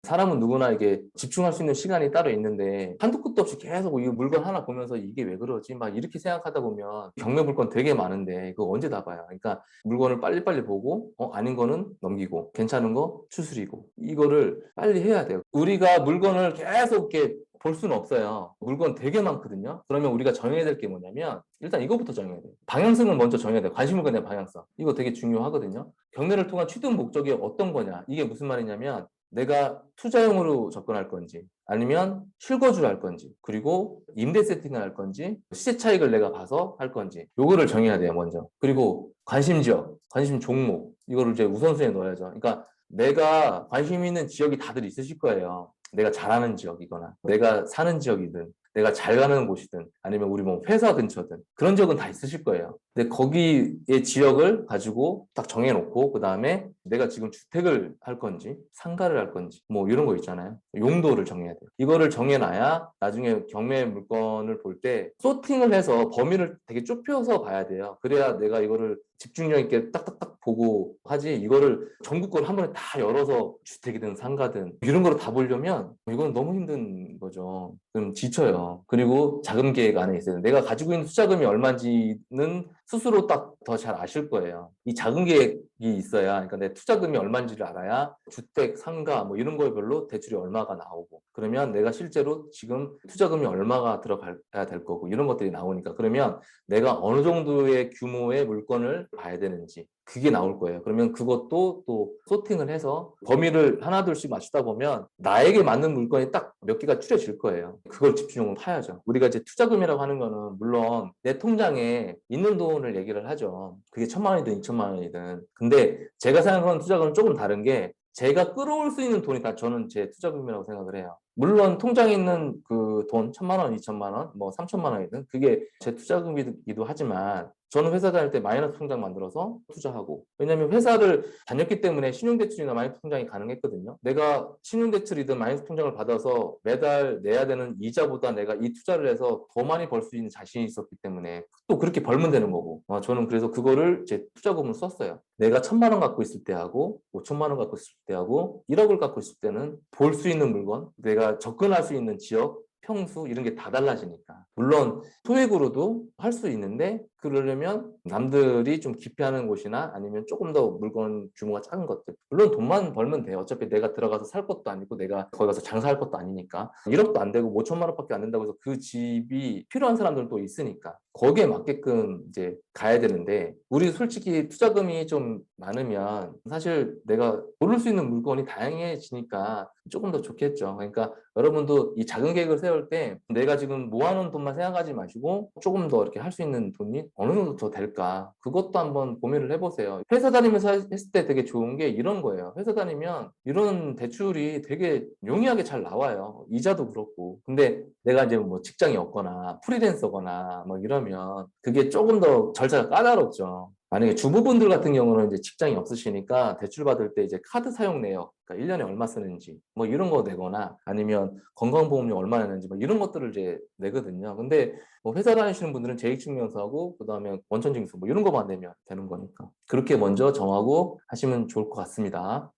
사람은 누구나 이게 집중할 수 있는 시간이 따로 있는데 한도 끝도 없이 계속 이 물건 하나 보면서 이게 왜 그러지? 막 이렇게 생각하다 보면 경매 물건 되게 많은데 그거 언제 다 봐요? 그러니까 물건을 빨리빨리 보고 아닌 거는 넘기고 괜찮은 거 추스리고 이거를 빨리 해야 돼요. 우리가 물건을 계속 이렇게 볼 수는 없어요. 물건 되게 많거든요. 그러면 우리가 정해야 될 게 뭐냐면 일단 이거부터 정해야 돼요. 방향성을 먼저 정해야 돼요. 관심 물건의 방향성. 이거 되게 중요하거든요. 경매를 통한 취득 목적이 어떤 거냐. 이게 무슨 말이냐면 내가 투자용으로 접근할 건지 아니면 실거주를 할 건지 그리고 임대 세팅을 할 건지 시세 차익을 내가 봐서 할 건지 요거를 정해야 돼요 먼저. 그리고 관심 지역, 관심 종목 이거를 이제 우선순위에 넣어야죠. 그러니까 내가 관심 있는 지역이 다들 있으실 거예요. 내가 잘하는 지역이거나 내가 사는 지역이든 내가 잘 가는 곳이든 아니면 우리 뭐 회사 근처든 그런 지역은 다 있으실 거예요. 근데 거기의 지역을 가지고 딱 정해놓고 그 다음에 내가 지금 주택을 할 건지 상가를 할 건지 뭐 이런 거 있잖아요. 용도를 정해야 돼요. 이거를 정해놔야 나중에 경매 물건을 볼 때 소팅을 해서 범위를 되게 좁혀서 봐야 돼요. 그래야 내가 이거를 집중력 있게 딱딱딱 보고 하지 이거를 전국 걸 한 번에 다 열어서 주택이든 상가든 이런 거를 다 보려면 이건 너무 힘든 거죠. 그럼 지쳐요. 그리고 자금 계획 안에 있어요. 내가 가지고 있는 투자금이 얼마인지는 스스로 딱 더 잘 아실 거예요. 이 자금 계획이 있어야 그러니까 내 투자금이 얼마인지를 알아야 주택, 상가 뭐 이런 거별로 대출이 얼마가 나오고 그러면 내가 실제로 지금 투자금이 얼마가 들어가야 될 거고 이런 것들이 나오니까 그러면 내가 어느 정도의 규모의 물건을 봐야 되는지 그게 나올 거예요. 그러면 그것도 또 소팅을 해서 범위를 하나둘씩 맞추다 보면 나에게 맞는 물건이 딱 몇 개가 추려질 거예요. 그걸 집중적으로 파야죠. 우리가 이제 투자금이라고 하는 거는 물론 내 통장에 있는 돈을 얘기를 하죠. 그게 1,000만 원이든 2,000만 원이든. 근데 제가 생각하는 투자금은 조금 다른 게 제가 끌어올 수 있는 돈이 다 저는 제 투자금이라고 생각을 해요. 물론 통장에 있는 그 돈 1,000만 원, 2,000만 원, 뭐 3,000만 원이든 그게 제 투자금이기도 하지만 저는 회사 다닐 때 마이너스 통장 만들어서 투자하고 왜냐하면 회사를 다녔기 때문에 신용대출이나 마이너스 통장이 가능했거든요. 내가 신용대출이든 마이너스 통장을 받아서 매달 내야 되는 이자보다 내가 이 투자를 해서 더 많이 벌 수 있는 자신이 있었기 때문에 또 그렇게 벌면 되는 거고 저는 그래서 그거를 제 투자금으로 썼어요. 내가 1,000만 원 갖고 있을 때하고 5천만 원 갖고 있을 때하고 1억을 갖고 있을 때는 볼 수 있는 물건 내가 접근할 수 있는 지역 평수 이런 게 다 달라지니까 물론 소액으로도 할 수 있는데 그러려면 남들이 좀 기피하는 곳이나 아니면 조금 더 물건 규모가 작은 것들 물론 돈만 벌면 돼요. 어차피 내가 들어가서 살 것도 아니고 내가 거기 가서 장사할 것도 아니니까 1억도 안 되고 5천만 원밖에 안 된다고 해서 그 집이 필요한 사람들도 있으니까 거기에 맞게끔 이제 가야 되는데 우리 솔직히 투자금이 좀 많으면 사실 내가 고를 수 있는 물건이 다양해지니까 조금 더 좋겠죠. 그러니까 여러분도 이 작은 계획을 세울 때 내가 지금 모아놓은 돈만 생각하지 마시고 조금 더 이렇게 할 수 있는 돈이 어느 정도 더 될까 그것도 한번 고민을 해보세요. 회사 다니면서 했을 때 되게 좋은 게 이런 거예요. 회사 다니면 이런 대출이 되게 용이하게 잘 나와요. 이자도 그렇고. 근데 내가 이제 뭐 직장이 없거나 프리랜서거나 뭐 이러면 그게 조금 더 절차가 까다롭죠. 만약에 주부분들 같은 경우는 이제 직장이 없으시니까 대출 받을 때 이제 카드 사용 내역, 그러니까 1년에 얼마 쓰는지 뭐 이런 거 내거나 아니면 건강보험료 얼마 내는지 뭐 이런 것들을 이제 내거든요. 근데 뭐 회사 다니시는 분들은 재직증명서하고 그다음에 원천징수 뭐 이런 거만 내면 되는 거니까 그렇게 먼저 정하고 하시면 좋을 것 같습니다.